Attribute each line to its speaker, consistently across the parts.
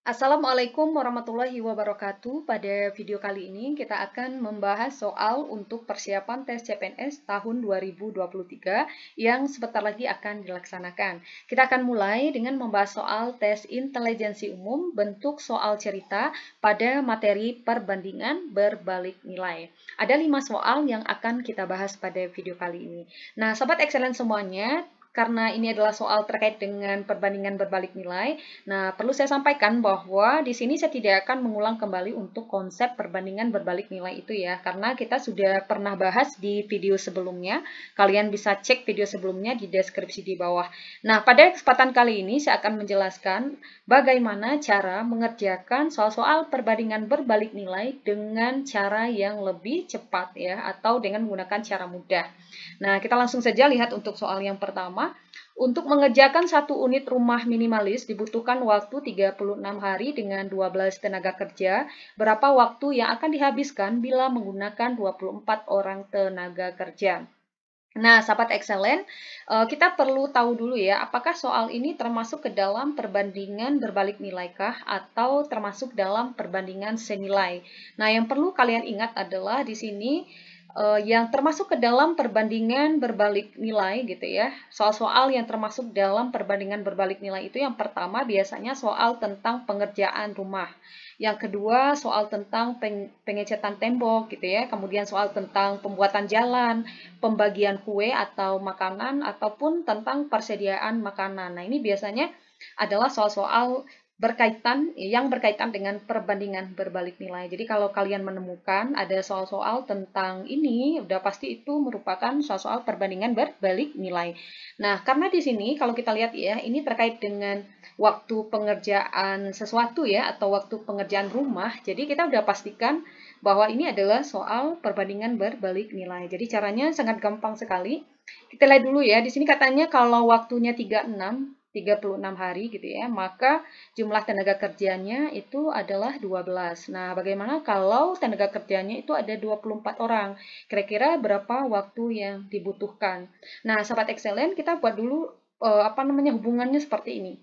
Speaker 1: Assalamualaikum warahmatullahi wabarakatuh. Pada video kali ini kita akan membahas soal untuk persiapan tes CPNS tahun 2023 yang sebentar lagi akan dilaksanakan. Kita akan mulai dengan membahas soal tes intelijensi umum bentuk soal cerita pada materi perbandingan berbalik nilai. Ada 5 soal yang akan kita bahas pada video kali ini. Nah, Sobat Excellent semuanya, karena ini adalah soal terkait dengan perbandingan berbalik nilai. Nah, perlu saya sampaikan bahwa di sini saya tidak akan mengulang kembali untuk konsep perbandingan berbalik nilai itu ya, karena kita sudah pernah bahas di video sebelumnya. Kalian bisa cek video sebelumnya di deskripsi di bawah. Nah, pada kesempatan kali ini saya akan menjelaskan bagaimana cara mengerjakan soal-soal perbandingan berbalik nilai dengan cara yang lebih cepat ya, atau dengan menggunakan cara mudah. Nah, kita langsung saja lihat untuk soal yang pertama. Untuk mengerjakan satu unit rumah minimalis dibutuhkan waktu 36 hari dengan 12 tenaga kerja. Berapa waktu yang akan dihabiskan bila menggunakan 24 orang tenaga kerja? Nah, sahabat excellent, kita perlu tahu dulu ya, apakah soal ini termasuk ke dalam perbandingan berbalik nilaikah atau termasuk dalam perbandingan senilai. Nah, yang perlu kalian ingat adalah di sini yang termasuk ke dalam perbandingan berbalik nilai gitu ya. Soal-soal yang termasuk dalam perbandingan berbalik nilai itu yang pertama biasanya soal tentang pengerjaan rumah. Yang kedua soal tentang pengecatan tembok gitu ya. Kemudian soal tentang pembuatan jalan, pembagian kue atau makanan ataupun tentang persediaan makanan. Nah, ini biasanya adalah soal-soal yang berkaitan dengan perbandingan berbalik nilai. Jadi kalau kalian menemukan ada soal-soal tentang ini, udah pasti itu merupakan soal-soal perbandingan berbalik nilai. Nah, karena di sini kalau kita lihat ya, ini terkait dengan waktu pengerjaan sesuatu ya, atau waktu pengerjaan rumah. Jadi kita udah pastikan bahwa ini adalah soal perbandingan berbalik nilai. Jadi caranya sangat gampang sekali. Kita lihat dulu ya, di sini katanya kalau waktunya 36 hari gitu ya, maka jumlah tenaga kerjanya itu adalah 12. Nah, bagaimana kalau tenaga kerjanya itu ada 24 orang? Kira-kira berapa waktu yang dibutuhkan? Nah, sahabat excellent, kita buat dulu hubungannya seperti ini.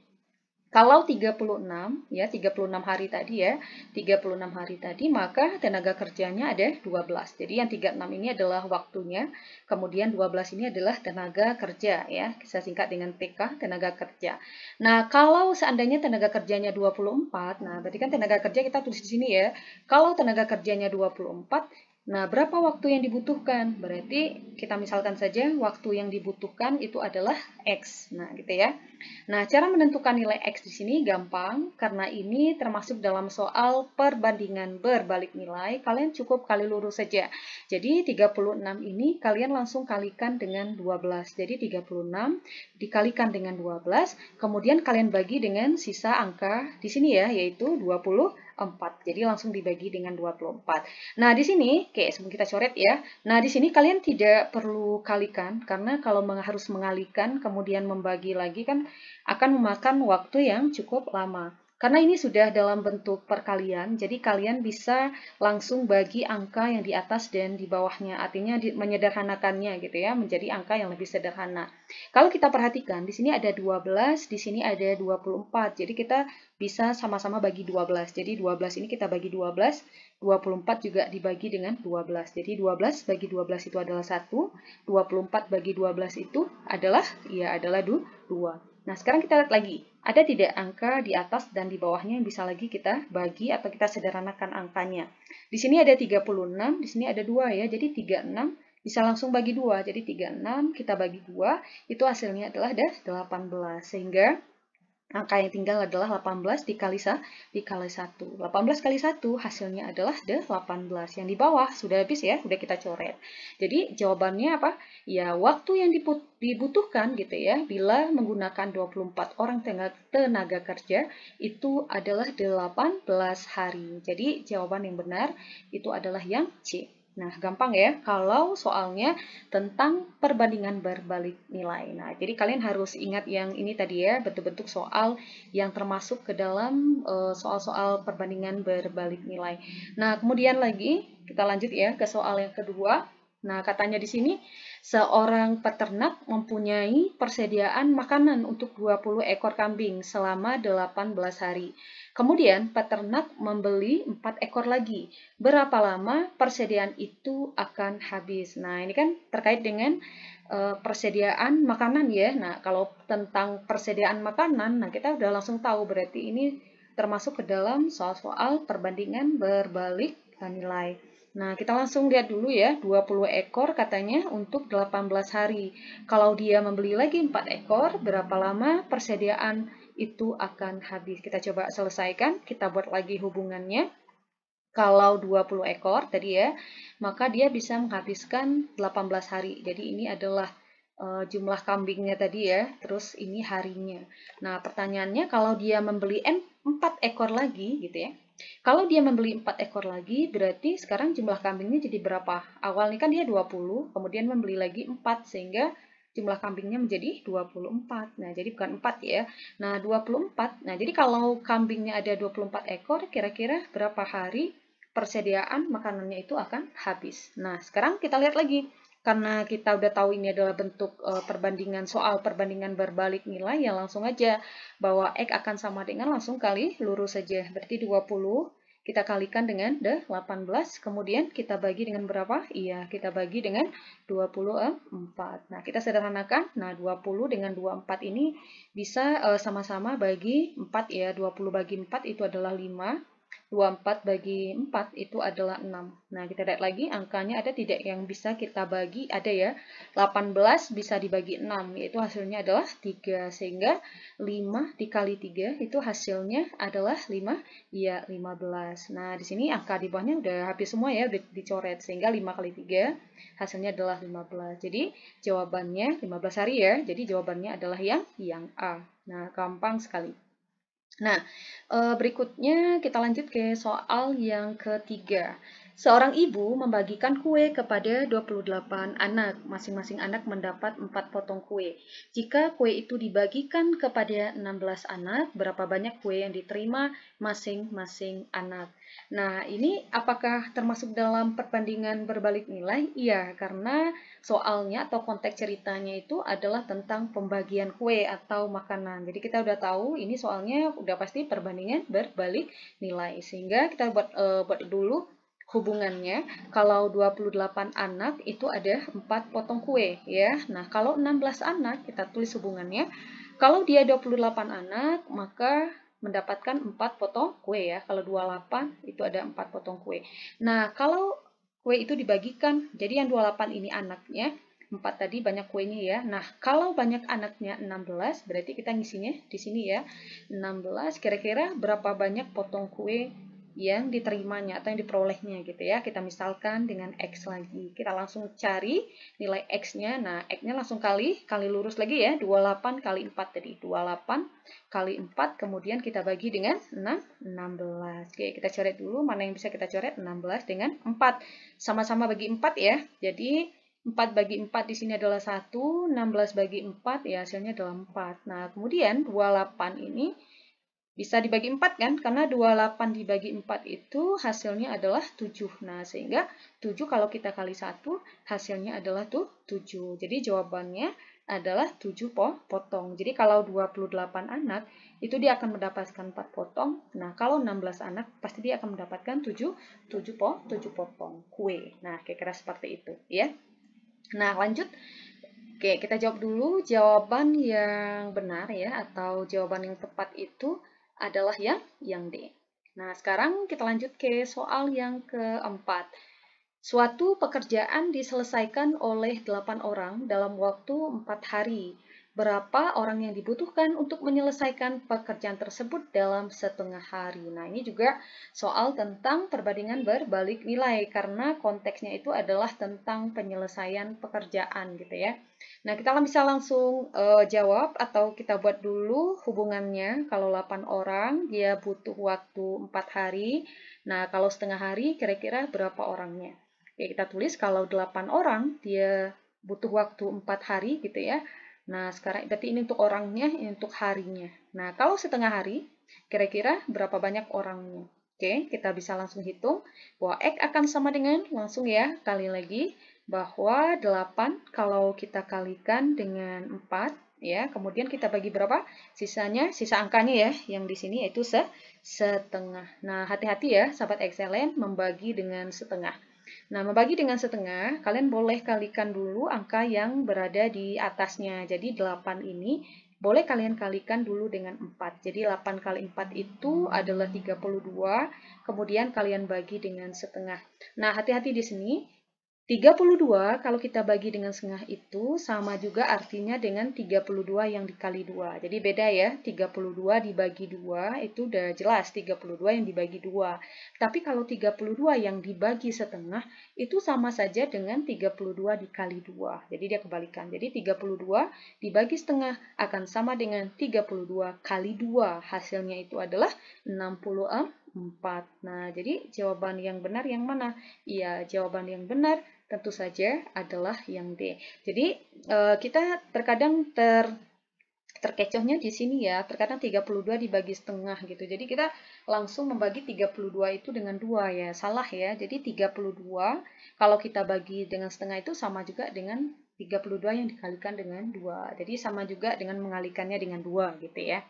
Speaker 1: Kalau 36 ya, 36 hari tadi ya, 36 hari tadi maka tenaga kerjanya ada 12. Jadi yang 36 ini adalah waktunya, kemudian 12 ini adalah tenaga kerja ya. Kita singkat dengan TK, tenaga kerja. Nah, kalau seandainya tenaga kerjanya 24, nah berarti kan tenaga kerja kita tulis di sini ya. Kalau tenaga kerjanya 24, nah, berapa waktu yang dibutuhkan? Berarti kita misalkan saja waktu yang dibutuhkan itu adalah X. Nah, gitu ya. Nah, cara menentukan nilai X di sini gampang, karena ini termasuk dalam soal perbandingan berbalik nilai, kalian cukup kali lurus saja. Jadi, 36 ini kalian langsung kalikan dengan 12. Jadi, 36 dikalikan dengan 12, kemudian kalian bagi dengan sisa angka di sini ya, yaitu 24. Jadi, langsung dibagi dengan 24. Nah, di sini, oke, sebelum kita coret ya. Nah, di sini kalian tidak perlu kalikan, karena kalau harus mengalikan, kemudian membagi lagi kan akan memakan waktu yang cukup lama. Karena ini sudah dalam bentuk perkalian, jadi kalian bisa langsung bagi angka yang di atas dan di bawahnya. Artinya menyederhanakannya gitu ya, menjadi angka yang lebih sederhana. Kalau kita perhatikan, di sini ada 12, di sini ada 24. Jadi kita bisa sama-sama bagi 12. Jadi 12 ini kita bagi 12, 24 juga dibagi dengan 12. Jadi 12 bagi 12 itu adalah 1, 24 bagi 12 itu adalah 2. Nah, sekarang kita lihat lagi. Ada tidak angka di atas dan di bawahnya yang bisa lagi kita bagi atau kita sederhanakan angkanya. Di sini ada 36, di sini ada 2 ya. Jadi 36 bisa langsung bagi 2. Jadi 36 kita bagi 2, itu hasilnya adalah 18. Sehingga angka yang tinggal adalah 18 dikali 1. 18 kali 1 hasilnya adalah 18. Yang di bawah sudah habis ya, sudah kita coret. Jadi jawabannya apa? Ya, waktu yang dibutuhkan gitu ya, bila menggunakan 24 orang tenaga kerja itu adalah 18 hari. Jadi jawaban yang benar itu adalah yang C. Nah, gampang ya kalau soalnya tentang perbandingan berbalik nilai. Nah, jadi kalian harus ingat yang ini tadi ya, bentuk-bentuk soal yang termasuk ke dalam soal-soal perbandingan berbalik nilai. Nah, kemudian lagi kita lanjut ya ke soal yang kedua. Nah, katanya di sini, seorang peternak mempunyai persediaan makanan untuk 20 ekor kambing selama 18 hari. Kemudian, peternak membeli 4 ekor lagi. Berapa lama persediaan itu akan habis? Nah, ini kan terkait dengan persediaan makanan ya. Nah, kalau tentang persediaan makanan, nah kita udah langsung tahu berarti ini termasuk ke dalam soal-soal perbandingan berbalik nilai. Nah, kita langsung lihat dulu ya, 20 ekor katanya untuk 18 hari. Kalau dia membeli lagi 4 ekor, berapa lama persediaan itu akan habis? Kita coba selesaikan, kita buat lagi hubungannya. Kalau 20 ekor tadi ya, maka dia bisa menghabiskan 18 hari. Jadi ini adalah jumlah kambingnya tadi ya, terus ini harinya. Nah, pertanyaannya kalau dia membeli 4 ekor lagi gitu ya. Kalau dia membeli 4 ekor lagi, berarti sekarang jumlah kambingnya jadi berapa? Awalnya kan dia 20, kemudian membeli lagi 4, sehingga jumlah kambingnya menjadi 24. Nah, jadi bukan 4 ya. Nah, 24. Nah, jadi kalau kambingnya ada 24 ekor, kira-kira berapa hari persediaan makanannya itu akan habis. Nah, sekarang kita lihat lagi. Karena kita udah tahu ini adalah bentuk perbandingan soal perbandingan berbalik nilai, ya langsung aja bahwa X akan sama dengan langsung kali lurus saja. Berarti 20 kita kalikan dengan 18, kemudian kita bagi dengan berapa? Iya, kita bagi dengan 24. Nah, kita sederhanakan. Nah, 20 dengan 24 ini bisa sama-sama bagi 4 ya. 20 bagi 4 itu adalah 5. 24 bagi 4 itu adalah 6. Nah, kita lihat lagi angkanya ada tidak yang bisa kita bagi? Ada ya. 18 bisa dibagi 6, yaitu hasilnya adalah 3. Sehingga 5 dikali 3 itu hasilnya adalah 5, ya 15. Nah, di sini angka di bawahnya udah habis semua ya, udah dicoret. Sehingga 5 kali 3 hasilnya adalah 15. Jadi jawabannya 15 hari ya. Jadi jawabannya adalah yang A. Nah, gampang sekali. Nah, berikutnya kita lanjut ke soal yang ketiga. Seorang ibu membagikan kue kepada 28 anak. Masing-masing anak mendapat 4 potong kue. Jika kue itu dibagikan kepada 16 anak, berapa banyak kue yang diterima masing-masing anak? Nah, ini apakah termasuk dalam perbandingan berbalik nilai? Iya, karena soalnya atau konteks ceritanya itu adalah tentang pembagian kue atau makanan. Jadi kita udah tahu ini soalnya udah pasti perbandingan berbalik nilai. Sehingga kita buat dulu hubungannya. Kalau 28 anak itu ada 4 potong kue ya. Nah, kalau 16 anak kita tulis hubungannya. Kalau dia 28 anak, maka mendapatkan 4 potong kue ya. Kalau 28 itu ada 4 potong kue. Nah, kalau kue itu dibagikan, jadi yang 28 ini anaknya, 4 tadi banyak kuenya ya. Nah, kalau banyak anaknya 16, berarti kita ngisinya di sini ya. 16, kira-kira berapa banyak potong kue yang diterimanya atau yang diperolehnya gitu ya. Kita misalkan dengan X lagi. Kita langsung cari nilai X-nya. Nah, X-nya langsung kali lurus lagi ya. 28 kali 4 tadi. 28 kali 4, kemudian kita bagi dengan 16. Oke, kita coret dulu. Mana yang bisa kita coret? 16 dengan 4. Sama-sama bagi 4 ya. Jadi 4 bagi 4 di sini adalah 1, 16 bagi 4 ya hasilnya adalah 4. Nah, kemudian 28 ini bisa dibagi 4 kan? Karena 28 dibagi 4 itu hasilnya adalah 7. Nah, sehingga 7 kalau kita kali 1 hasilnya adalah 7. Jadi jawabannya adalah 7 potong. Jadi kalau 28 anak itu dia akan mendapatkan 4 potong. Nah, kalau 16 anak pasti dia akan mendapatkan 7 potong kue. Nah, kira-kira seperti itu ya. Nah, lanjut. Oke, kita jawab dulu jawaban yang benar ya, atau jawaban yang tepat itu adalah yang D. Nah, sekarang kita lanjut ke soal yang keempat. Suatu pekerjaan diselesaikan oleh 8 orang dalam waktu 4 hari. Berapa orang yang dibutuhkan untuk menyelesaikan pekerjaan tersebut dalam setengah hari? Nah, ini juga soal tentang perbandingan berbalik nilai, karena konteksnya itu adalah tentang penyelesaian pekerjaan gitu ya. Nah, kita bisa langsung jawab atau kita buat dulu hubungannya. Kalau 8 orang, dia butuh waktu 4 hari. Nah, kalau setengah hari, kira-kira berapa orangnya? Oke, kita tulis kalau 8 orang, dia butuh waktu 4 hari gitu ya. Nah, sekarang berarti ini untuk orangnya, ini untuk harinya. Nah, kalau setengah hari, kira-kira berapa banyak orangnya? Oke, kita bisa langsung hitung bahwa X akan sama dengan, langsung ya, kali lagi bahwa 8 kalau kita kalikan dengan 4, ya, kemudian kita bagi berapa? Sisanya, sisa angkanya ya, yang di sini yaitu setengah. Nah, hati-hati ya, sahabat excellent, membagi dengan setengah. Nah, membagi dengan setengah, kalian boleh kalikan dulu angka yang berada di atasnya. Jadi 8 ini boleh kalian kalikan dulu dengan 4. Jadi 8 kali 4 itu adalah 32, kemudian kalian bagi dengan setengah. Nah, hati-hati di sini. 32 kalau kita bagi dengan setengah itu sama juga artinya dengan 32 yang dikali 2. Jadi beda ya, 32 dibagi 2 itu udah jelas 32 yang dibagi 2. Tapi kalau 32 yang dibagi setengah itu sama saja dengan 32 dikali 2. Jadi dia kebalikan. Jadi 32 dibagi setengah akan sama dengan 32 kali 2. Hasilnya itu adalah 64. Nah, jadi jawaban yang benar yang mana? Iya, jawaban yang benar tentu saja adalah yang D. Jadi kita terkadang terkecohnya di sini ya, terkadang 32 dibagi setengah gitu. Jadi kita langsung membagi 32 itu dengan 2 ya. Salah ya. Jadi 32 kalau kita bagi dengan setengah itu sama juga dengan 32 yang dikalikan dengan 2. Jadi sama juga dengan mengalikannya dengan 2 gitu ya.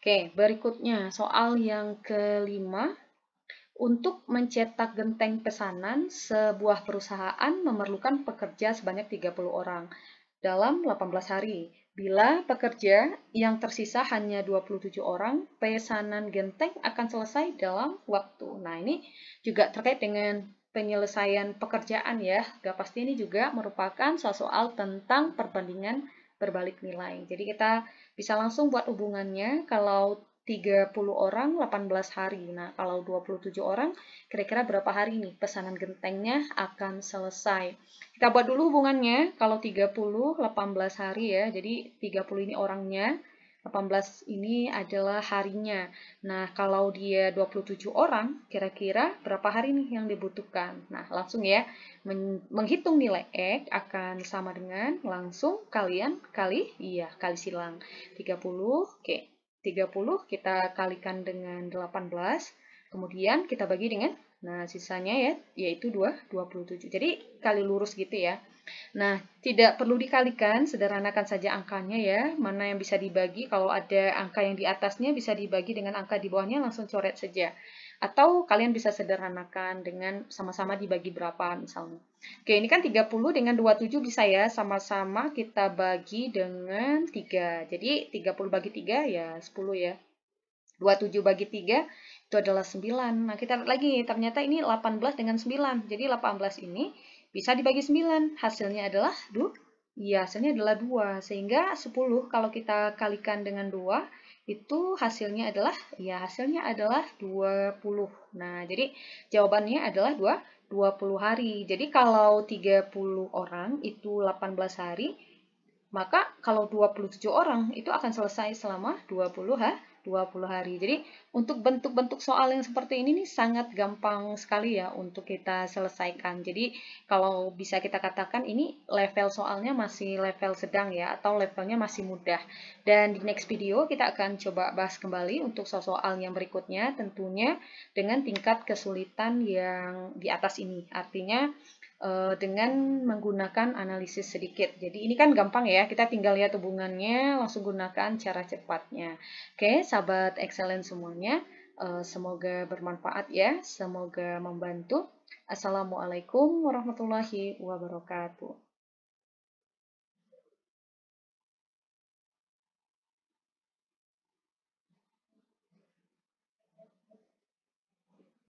Speaker 1: Oke, berikutnya soal yang kelima. Untuk mencetak genteng pesanan, sebuah perusahaan memerlukan pekerja sebanyak 30 orang dalam 18 hari. Bila pekerja yang tersisa hanya 27 orang, pesanan genteng akan selesai dalam waktu. Nah, ini juga terkait dengan penyelesaian pekerjaan ya. Gak pasti ini juga merupakan soal tentang perbandingan berbalik nilai. Jadi kita bisa langsung buat hubungannya kalau 30 orang 18 hari. Nah, kalau 27 orang kira-kira berapa hari nih pesanan gentengnya akan selesai. Kita buat dulu hubungannya. Kalau 30 18 hari ya. Jadi 30 ini orangnya, 18 ini adalah harinya. Nah, kalau dia 27 orang, kira-kira berapa hari nih yang dibutuhkan? Nah, langsung ya. Menghitung nilai X akan sama dengan langsung kalian kali silang. 30, oke. 30 kita kalikan dengan 18, kemudian kita bagi dengan, nah sisanya ya, yaitu 27. Jadi kali lurus gitu ya. Nah, tidak perlu dikalikan, sederhanakan saja angkanya ya, mana yang bisa dibagi, kalau ada angka yang di atasnya bisa dibagi dengan angka di bawahnya, langsung coret saja. Atau kalian bisa sederhanakan dengan sama-sama dibagi berapa misalnya. Oke, ini kan 30 dengan 27 bisa ya, sama-sama kita bagi dengan 3. Jadi 30 bagi 3 ya 10 ya. 27 bagi 3 itu adalah 9. Nah, kita lihat lagi, ternyata ini 18 dengan 9. Jadi 18 ini bisa dibagi 9. Hasilnya adalah 2. Ya, hasilnya adalah 2. Sehingga 10 kalau kita kalikan dengan 2, itu hasilnya adalah 20. Nah, jadi jawabannya adalah 20 hari. Jadi kalau 30 orang itu 18 hari, maka kalau 27 orang itu akan selesai selama 20 hari. Jadi untuk bentuk-bentuk soal yang seperti ini nih sangat gampang sekali ya untuk kita selesaikan. Jadi kalau bisa kita katakan ini level soalnya masih level sedang ya, atau levelnya masih mudah. Dan di next video kita akan coba bahas kembali untuk soal yang berikutnya, tentunya dengan tingkat kesulitan yang di atas ini. Artinya dengan menggunakan analisis sedikit. Jadi ini kan gampang ya, kita tinggal lihat hubungannya, langsung gunakan cara cepatnya. Oke, sahabat excellent semuanya, semoga bermanfaat ya, semoga membantu. Assalamualaikum warahmatullahi wabarakatuh.